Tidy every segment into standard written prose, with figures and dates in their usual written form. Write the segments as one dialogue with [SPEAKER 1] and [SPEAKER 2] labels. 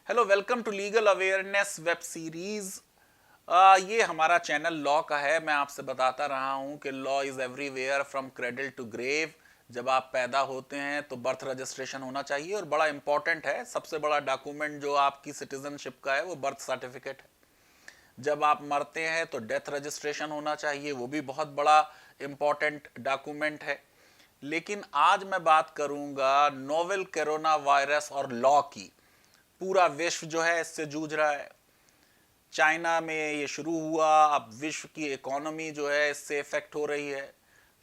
[SPEAKER 1] Hello, welcome to legal awareness web series. ये हमारा channel law का है। मैं आपसे बताता रहा हूँ कि law is everywhere from cradle to grave. जब आप पैदा होते हैं तो बर्थ रजिस्ट्रेशन होना चाहिए और बड़ा इंपॉर्टेंट है। सबसे बड़ा डॉक्यूमेंट जो आपकी सिटीजनशिप का है वो बर्थ सर्टिफिकेट है। जब आप मरते हैं तो डेथ रजिस्ट्रेशन होना चाहिए, वो भी बहुत बड़ा इंपॉर्टेंट डॉक्यूमेंट है। लेकिन आज मैं बात करूंगा नोवेल कोरोना वायरस और लॉ की। पूरा विश्व जो है इससे जूझ रहा है। चाइना में ये शुरू हुआ, अब विश्व की इकोनॉमी जो है इससे इफेक्ट हो रही है।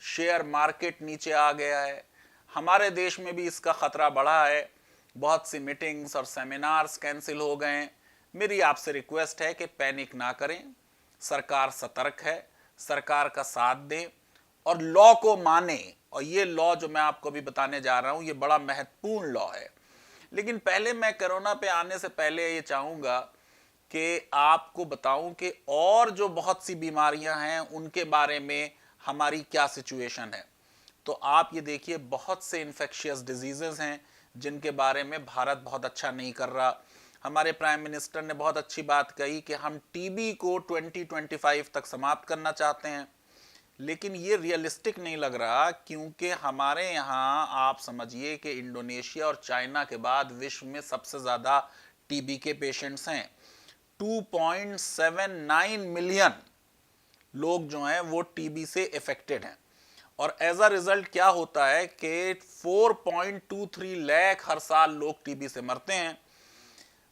[SPEAKER 1] शेयर मार्केट नीचे आ गया है। हमारे देश में भी इसका खतरा बढ़ा है। बहुत सी मीटिंग्स और सेमिनार्स कैंसिल हो गए हैं। मेरी आपसे रिक्वेस्ट है कि पैनिक ना करें। सरकार सतर्क है, सरकार का साथ दें और लॉ को माने। और ये लॉ जो मैं आपको अभी बताने जा रहा हूं ये बड़ा महत्वपूर्ण लॉ है। लेकिन पहले मैं कोरोना पे आने से पहले ये चाहूंगा कि आपको बताऊं कि और जो बहुत सी बीमारियां हैं उनके बारे में हमारी क्या सिचुएशन है। तो आप ये देखिए, बहुत से इन्फेक्शियस डिजीजेस हैं जिनके बारे में भारत बहुत अच्छा नहीं कर रहा। हमारे प्राइम मिनिस्टर ने बहुत अच्छी बात कही कि हम टीबी को 2025 तक समाप्त करना चाहते हैं। लेकिन ये रियलिस्टिक नहीं लग रहा, क्योंकि हमारे यहाँ आप समझिए कि इंडोनेशिया और चाइना के बाद विश्व में सबसे ज़्यादा टीबी के पेशेंट्स हैं। 2.79 मिलियन लोग जो हैं वो टीबी से इफेक्टेड हैं। और एज अ रिजल्ट क्या होता है कि 4.23 लाख हर साल लोग टीबी से मरते हैं।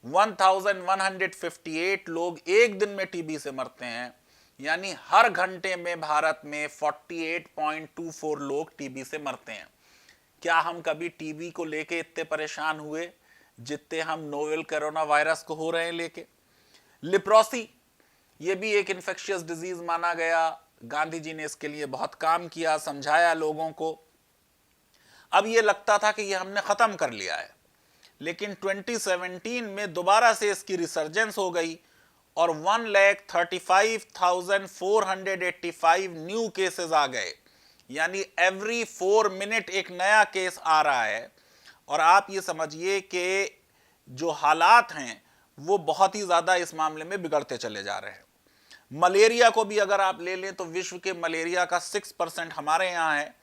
[SPEAKER 1] 1158 लोग एक दिन में टीबी से मरते हैं। यानी हर घंटे में भारत में 48.24 लोग टीबी से मरते हैं। क्या हम कभी टीबी को लेके इतने परेशान हुए जितने हम नोवेल कोरोना वायरस को हो रहे हैं लेके? लिप्रोसी, ये भी एक इन्फेक्शियस डिजीज माना गया। गांधी जी ने इसके लिए बहुत काम किया, समझाया लोगों को। अब ये लगता था कि ये हमने खत्म कर लिया है, लेकिन 2017 में दोबारा से इसकी रिसर्जेंस हो गई और 1,35,485 न्यू केसेस आ गए। यानी एवरी 4 मिनट एक नया केस आ रहा है। और आप ये समझिए कि जो हालात हैं वो बहुत ही ज़्यादा इस मामले में बिगड़ते चले जा रहे हैं। मलेरिया को भी अगर आप ले लें तो विश्व के मलेरिया का 6% हमारे यहाँ है।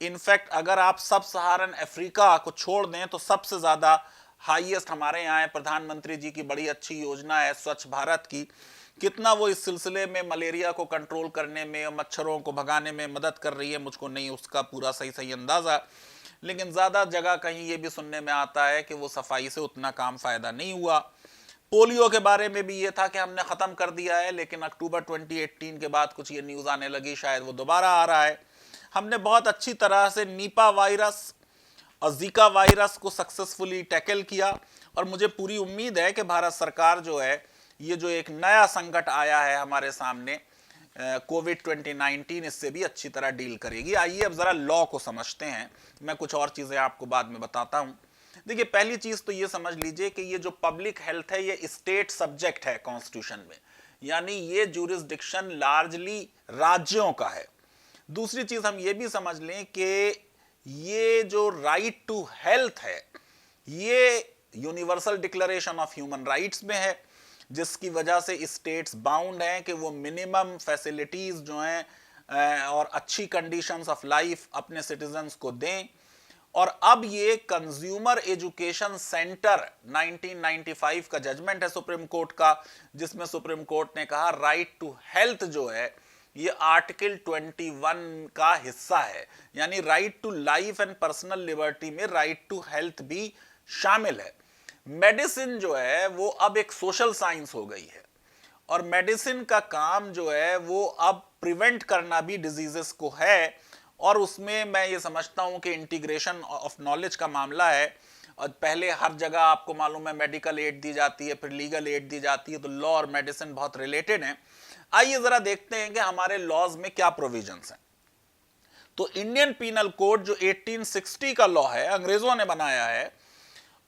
[SPEAKER 1] इनफैक्ट अगर आप सब सहारन अफ्रीका को छोड़ दें तो सबसे ज़्यादा हाईएस्ट हमारे यहाँ है। प्रधानमंत्री जी की बड़ी अच्छी योजना है स्वच्छ भारत की। कितना वो इस सिलसिले में मलेरिया को कंट्रोल करने में और मच्छरों को भगाने में मदद कर रही है, मुझको नहीं उसका पूरा सही अंदाज़ा। लेकिन ज़्यादा जगह कहीं ये भी सुनने में आता है कि वो सफाई से उतना काम फ़ायदा नहीं हुआ। पोलियो के बारे में भी ये था कि हमने ख़त्म कर दिया है, लेकिन अक्टूबर 2018 के बाद कुछ ये न्यूज़ आने लगी, शायद वो दोबारा आ रहा है। हमने बहुत अच्छी तरह से नीपा वायरस और जीका वायरस को सक्सेसफुली टैकल किया। और मुझे पूरी उम्मीद है कि भारत सरकार जो है, ये जो एक नया संकट आया है हमारे सामने कोविड 2019, इससे भी अच्छी तरह डील करेगी। आइए अब ज़रा लॉ को समझते हैं। मैं कुछ और चीज़ें आपको बाद में बताता हूँ। देखिए, पहली चीज़ तो ये समझ लीजिए कि ये जो पब्लिक हेल्थ है ये स्टेट सब्जेक्ट है कॉन्स्टिट्यूशन में। यानी ये जूरिसडिक्शन लार्जली राज्यों का है। दूसरी चीज़ हम ये भी समझ लें कि ये जो राइट टू हेल्थ है ये universal declaration of human rights में है, जिसकी वजह से स्टेट्स बाउंड हैं कि वो मिनिमम फैसिलिटीज़ जो हैं और अच्छी कंडीशंस ऑफ लाइफ अपने सिटीजन्स को दें। और अब ये कंज्यूमर एजुकेशन सेंटर 1995 का जजमेंट है सुप्रीम कोर्ट का, जिसमें सुप्रीम कोर्ट ने कहा राइट टू हेल्थ जो है ये आर्टिकल 21 का हिस्सा है। यानी right to life and personal liberty में राइट टू हेल्थ भी शामिल है। मेडिसिन जो है वो अब एक सोशल साइंस हो गई है और मेडिसिन का काम जो है वो अब प्रिवेंट करना भी डिजीजेस को है। और उसमें मैं ये समझता हूं कि इंटीग्रेशन ऑफ नॉलेज का मामला है। और पहले हर जगह आपको मालूम है मेडिकल एड दी जाती है, फिर लीगल एड दी जाती है, तो लॉ और मेडिसिन बहुत रिलेटेड हैं। आइए जरा देखते हैं कि हमारे लॉज में क्या प्रोविजंस हैं। तो इंडियन पीनल कोड जो 1860 का लॉ है, अंग्रेजों ने बनाया है,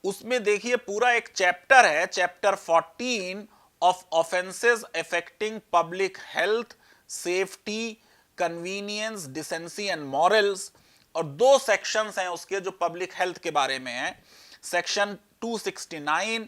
[SPEAKER 1] उसमें देखिए पूरा एक चैप्टर है, chapter 14 of offences affecting public health, safety, convenience, decency and morals. और 2 सेक्शंस हैं उसके जो पब्लिक हेल्थ के बारे में हैं। Section 269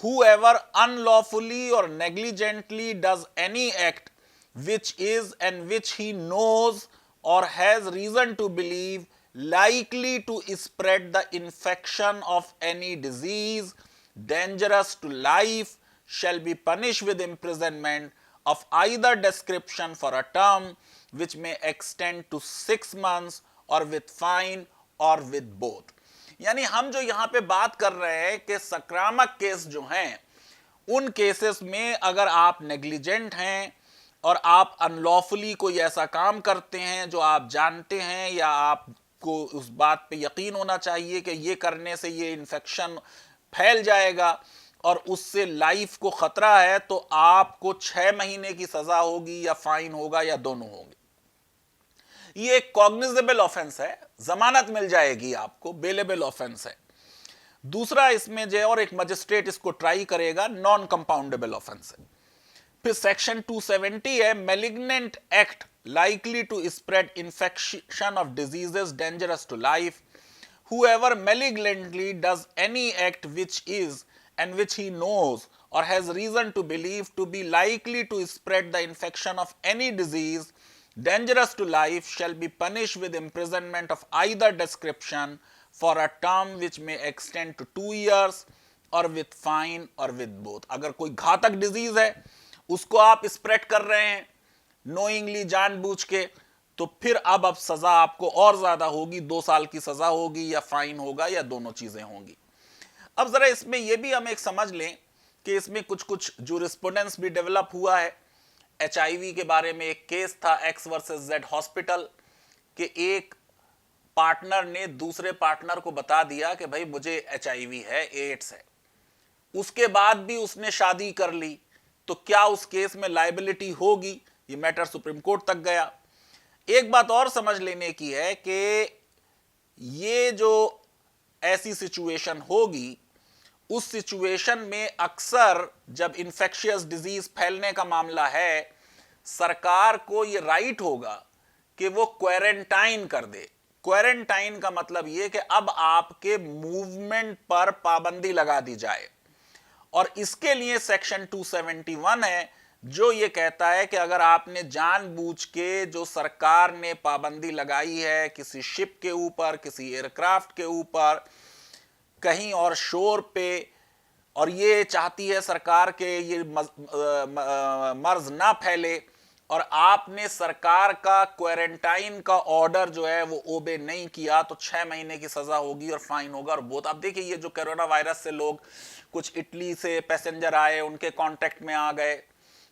[SPEAKER 1] whoever unlawfully or negligently does any act which is and which he knows or has reason to believe likely to spread the infection of any disease dangerous to life shall be punished with imprisonment of either description for a term which may extend to 6 months or with fine or with both. यानी हम जो यहां पे बात कर रहे हैं कि संक्रामक केस जो हैं उन केसेस में अगर आप नेग्लिजेंट हैं और आप अनलॉफुली कोई ऐसा काम करते हैं जो आप जानते हैं या आपको उस बात पे यकीन होना चाहिए कि ये करने से ये इन्फेक्शन फैल जाएगा और उससे लाइफ को खतरा है, तो आपको 6 महीने की सजा होगी या फाइन होगा या दोनों होंगे। ये एक कॉग्निजेबल ऑफेंस है, जमानत मिल जाएगी आपको, बेलेबल ऑफेंस है। दूसरा इसमें जो और एक मजिस्ट्रेट इसको ट्राई करेगा, नॉन कंपाउंडेबल ऑफेंस है। फिर सेक्शन 270 है, malignant act likely to spread infection of diseases dangerous to life. Whoever malignantly does any act which is and which he knows or has reason to believe to be likely to spread the infection of any disease dangerous to life shall be punished with imprisonment of either description for a term which may extend to 2 years or with fine or with both। अगर कोई घातक disease है उसको आप spread कर रहे हैं knowingly, जानबूझ के, तो फिर अब सजा आपको और ज्यादा होगी, 2 साल की सजा होगी या फाइन होगा या दोनों चीजें होंगी। अब जरा इसमें यह भी हम एक समझ लें कि इसमें कुछ कुछ जूरिस्प्रूडेंस भी डेवलप हुआ है। HIV के बारे में एक केस था, एक्स वर्सेस जेड हॉस्पिटल, कि एक पार्टनर ने दूसरे पार्टनर को बता दिया कि भाई मुझे HIV है, एड्स है, उसके बाद भी उसने शादी कर ली, तो क्या उस केस में लायबिलिटी होगी? ये मैटर सुप्रीम कोर्ट तक गया। एक बात और समझ लेने की है कि ये जो ऐसी सिचुएशन होगी, उस सिचुएशन में अक्सर जब इंफेक्शियस डिजीज फैलने का मामला है, सरकार को ये राइट होगा कि वो क्वारंटाइन कर दे। क्वारंटाइन का मतलब ये कि अब आपके मूवमेंट पर पाबंदी लगा दी जाए, और इसके लिए सेक्शन 271 है जो ये कहता है कि अगर आपने जानबूझ के, जो सरकार ने पाबंदी लगाई है किसी शिप के ऊपर, किसी एयरक्राफ्ट के ऊपर, कहीं और शोर पे, और ये चाहती है सरकार के ये मर्ज ना फैले, और आपने सरकार का क्वारंटाइन का ऑर्डर जो है वो ओबे नहीं किया, तो 6 महीने की सजा होगी और फाइन होगा और बहुत। आप देखिए ये जो कोरोना वायरस से लोग, कुछ इटली से पैसेंजर आए, उनके कांटेक्ट में आ गए,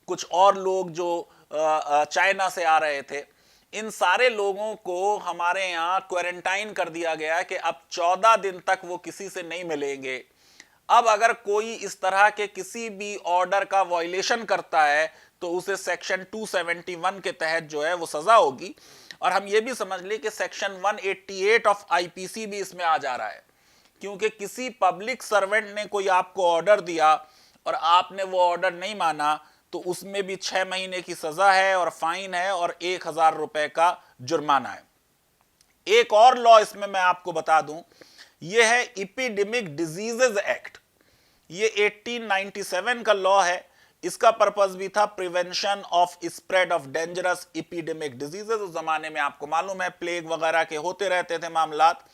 [SPEAKER 1] कुछ और लोग जो चाइना से आ रहे थे, इन सारे लोगों को हमारे यहाँ क्वारंटाइन कर दिया गया कि अब 14 दिन तक वो किसी से नहीं मिलेंगे। अब अगर कोई इस तरह के किसी भी ऑर्डर का वायलेशन करता है तो उसे सेक्शन 271 के तहत जो है वो सजा होगी। और हम ये भी समझ लें कि सेक्शन 188 ऑफ आईपीसी भी इसमें आ जा रहा है, क्योंकि किसी पब्लिक सर्वेंट ने कोई आपको ऑर्डर दिया और आपने वो ऑर्डर नहीं माना, तो उसमें भी 6 महीने की सजा है और फाइन है और 1000 रुपए का जुर्माना है। एक और लॉ इसमें मैं आपको बता दूं, यह है एपिडेमिक डिजीजेज एक्ट। ये 1897 का लॉ है। इसका पर्पस भी था prevention of spread of dangerous epidemic diseases. उस जमाने में आपको मालूम है प्लेग वगैरह के होते रहते थे मामलात,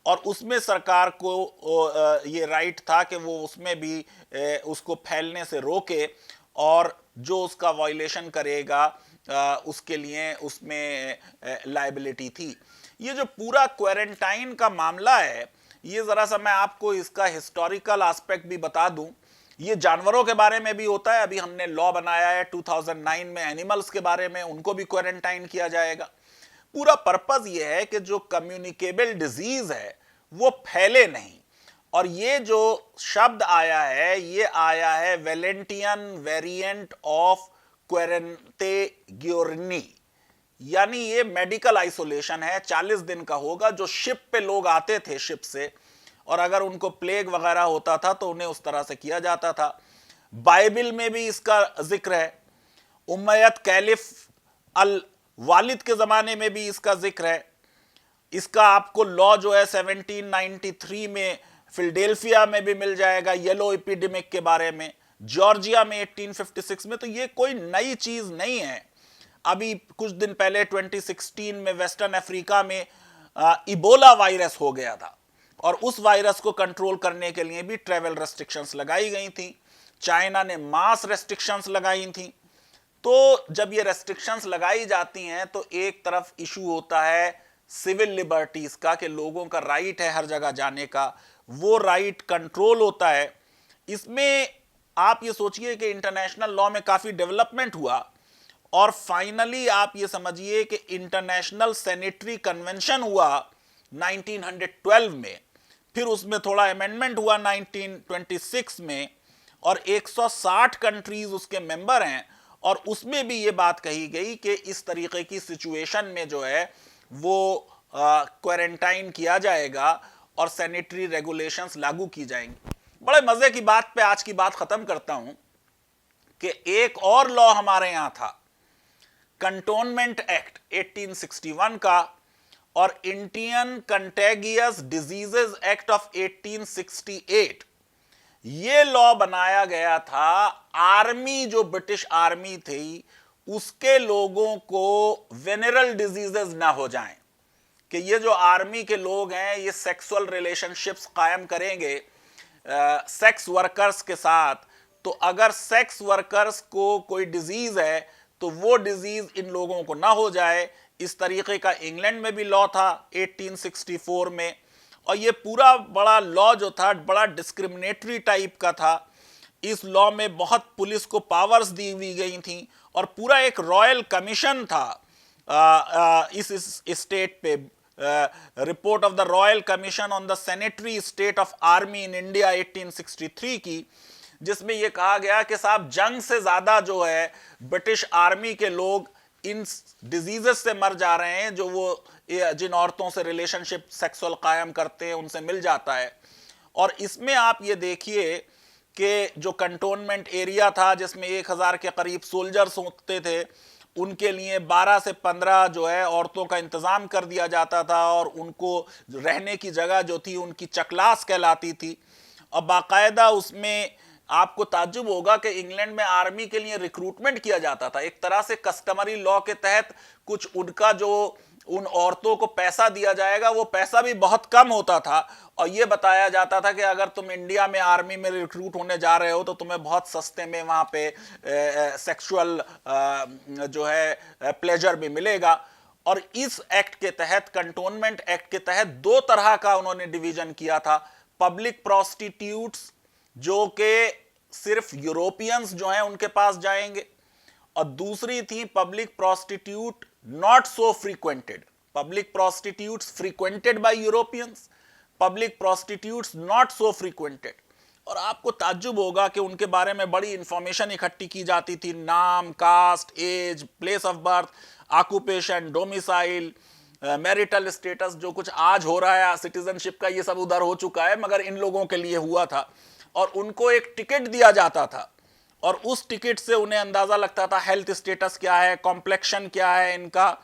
[SPEAKER 1] और उसमें सरकार को ये राइट था कि वो उसमें भी उसको फैलने से रोके, और जो उसका वायलेशन करेगा उसके लिए उसमें लायबिलिटी थी। ये जो पूरा क्वारंटाइन का मामला है, ये जरा सा मैं आपको इसका हिस्टोरिकल एस्पेक्ट भी बता दूं। ये जानवरों के बारे में भी होता है। अभी हमने लॉ बनाया है 2009 में एनिमल्स के बारे में, उनको भी क्वारंटाइन किया जाएगा। पूरा पर्पस ये है कि जो कम्युनिकेबल डिजीज है वो फैले नहीं। और ये जो शब्द आया है, ये आया है वेलेंटियन वेरिएंट ऑफ क्वेरेंटेग्योर्नी, यानी ये मेडिकल आइसोलेशन है, 40 दिन का होगा। जो शिप पे लोग आते थे शिप से, और अगर उनको प्लेग वगैरह होता था तो उन्हें उस तरह से किया जाता था। बाइबल में भी इसका जिक्र है, उमय्यद कैलिफ अल वालिद के जमाने में भी इसका जिक्र है। इसका आपको लॉ जो है 1793 में फिलडेल्फिया में भी मिल जाएगा येलो एपिडेमिक के बारे में, जॉर्जिया में 1856 में। तो ये कोई नई चीज नहीं है। अभी कुछ दिन पहले 2016 में वेस्टर्न अफ्रीका में इबोला वायरस हो गया था और उस वायरस को कंट्रोल करने के लिए भी ट्रेवल रेस्ट्रिक्शंस लगाई गई थी। चाइना ने मास रेस्ट्रिक्शंस लगाई थी। तो जब ये रेस्ट्रिक्शंस लगाई जाती हैं तो एक तरफ इशू होता है सिविल लिबर्टीज का कि लोगों का राइट है हर जगह जाने का, वो राइट कंट्रोल होता है। इसमें आप ये सोचिए कि इंटरनेशनल लॉ में काफी डेवलपमेंट हुआ और फाइनली आप ये समझिए कि इंटरनेशनल सैनिटरी कन्वेंशन हुआ 1912 में, फिर उसमें थोड़ा अमेंडमेंट हुआ 1926 में और 160 कंट्रीज उसके मेंबर हैं और उसमें भी ये बात कही गई कि इस तरीके की सिचुएशन में जो है वो क्वारंटाइन किया जाएगा और सैनिटरी रेगुलेशंस लागू की जाएंगी। बड़े मजे की बात पे आज की बात खत्म करता हूं कि एक और लॉ हमारे यहां था, कंटोनमेंट एक्ट 1861 का और इंडियन कंटेगियस डिजीजेस एक्ट ऑफ 1868। ये लॉ बनाया गया था आर्मी, जो ब्रिटिश आर्मी थी उसके लोगों को वेनरल डिजीजेस ना हो जाएं, कि ये जो आर्मी के लोग हैं ये सेक्सुअल रिलेशनशिप्स कायम करेंगे सेक्स वर्कर्स के साथ, तो अगर सेक्स वर्कर्स को कोई डिजीज है तो वो डिजीज इन लोगों को ना हो जाए। इस तरीके का इंग्लैंड में भी लॉ था 1864 में और ये पूरा बड़ा लॉ जो था बड़ा डिस्क्रिमिनेटरी टाइप का था। इस लॉ में बहुत पुलिस को पावर्स दी हुई गई थी और पूरा एक रॉयल कमीशन था इस स्टेट पे, report of the royal commission on the sanitary state of army in India 1863 की, जिसमें यह कहा गया कि साहब जंग से ज्यादा जो है ब्रिटिश आर्मी के लोग इन डिजीजेस से मर जा रहे हैं जो वो जिन औरतों से रिलेशनशिप सेक्सुअल कायम करते हैं उनसे मिल जाता है। और इसमें आप ये देखिए कि जो कंटोनमेंट एरिया था जिसमें 1000 के करीब सोल्जर्स होते थे, उनके लिए 12 से 15 जो है औरतों का इंतजाम कर दिया जाता था और उनको रहने की जगह जो थी उनकी चकलास कहलाती थी। और बाकायदा उसमें आपको ताज्जुब होगा कि इंग्लैंड में आर्मी के लिए रिक्रूटमेंट किया जाता था, एक तरह से कस्टमरी लॉ के तहत कुछ उनका जो उन औरतों को पैसा दिया जाएगा वो पैसा भी बहुत कम होता था और ये बताया जाता था कि अगर तुम इंडिया में आर्मी में रिक्रूट होने जा रहे हो तो तुम्हें बहुत सस्ते में वहां पे सेक्सुअल जो है प्लेजर भी मिलेगा। और इस एक्ट के तहत, कंटोनमेंट एक्ट के तहत, दो तरह का उन्होंने डिवीजन किया था। पब्लिक प्रोस्टिट्यूट्स जो कि सिर्फ यूरोपियंस जो हैं उनके पास जाएंगे, और दूसरी थी public prostitute not so frequented, public prostitutes frequented by Europeans, public prostitutes not so frequented. और आपको ताज्जुब होगा कि उनके बारे में बड़ी इंफॉर्मेशन इकट्ठी की जाती थी, नाम, caste, age, place of birth, occupation, domicile, marital status. जो कुछ आज हो रहा है सिटीजनशिप का, ये सब उधर हो चुका है, मगर इन लोगों के लिए हुआ था। और उनको एक टिकट दिया जाता था और उस टिकट से उन्हें अंदाजा लगता था हेल्थ स्टेटस क्या है, कॉम्प्लेक्शन क्या है इनका,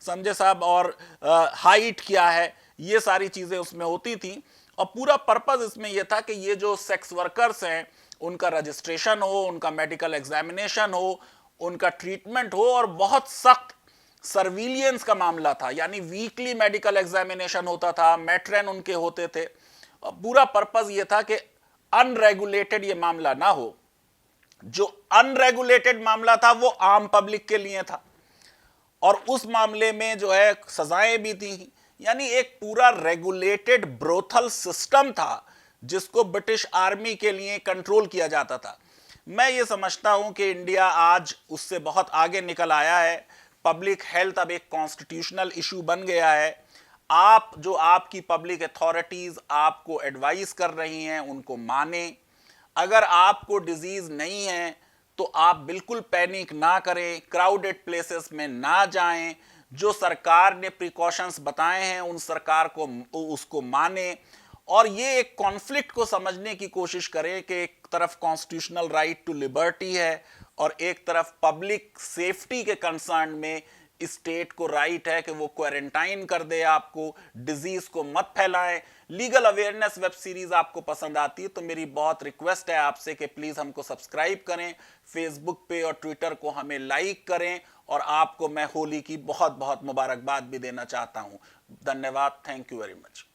[SPEAKER 1] समझे साहब, और हाइट क्या है, ये सारी चीजें उसमें होती थी। और पूरा पर्पस इसमें यह था कि ये जो सेक्स वर्कर्स हैं उनका रजिस्ट्रेशन हो, उनका मेडिकल एग्जामिनेशन हो, उनका ट्रीटमेंट हो, और बहुत सख्त सर्विलियंस का मामला था, यानी वीकली मेडिकल एग्जामिनेशन होता था, मैट्रन उनके होते थे। और पूरा पर्पस यह था कि अनरेगुलेटेड ये मामला ना हो। जो अनरेगुलेटेड मामला था वो आम पब्लिक के लिए था और उस मामले में जो है सजाएं भी थी, यानी एक पूरा रेगुलेटेड ब्रोथल सिस्टम था जिसको ब्रिटिश आर्मी के लिए कंट्रोल किया जाता था। मैं ये समझता हूं कि इंडिया आज उससे बहुत आगे निकल आया है। पब्लिक हेल्थ अब एक कॉन्स्टिट्यूशनल इशू बन गया है। आप जो आपकी पब्लिक अथॉरिटीज आपको एडवाइस कर रही हैं उनको माने। अगर आपको डिजीज नहीं है तो आप बिल्कुल पैनिक ना करें, क्राउडेड प्लेसेस में ना जाएं, जो सरकार ने प्रिकॉशंस बताए हैं उन सरकार को उसको माने, और ये एक कॉन्फ्लिक्ट को समझने की कोशिश करें कि एक तरफ कॉन्स्टिट्यूशनल राइट टू लिबर्टी है और एक तरफ पब्लिक सेफ्टी के कंसर्न में स्टेट को राइट है कि वो क्वारंटाइन कर दे, आपको डिजीज को मत फैलाएं। लीगल अवेयरनेस वेब सीरीज आपको पसंद आती है तो मेरी बहुत रिक्वेस्ट है आपसे कि प्लीज हमको सब्सक्राइब करें, फेसबुक पे और ट्विटर को हमें लाइक करें, और आपको मैं होली की बहुत बहुत मुबारकबाद भी देना चाहता हूं। धन्यवाद, थैंक यू वेरी मच।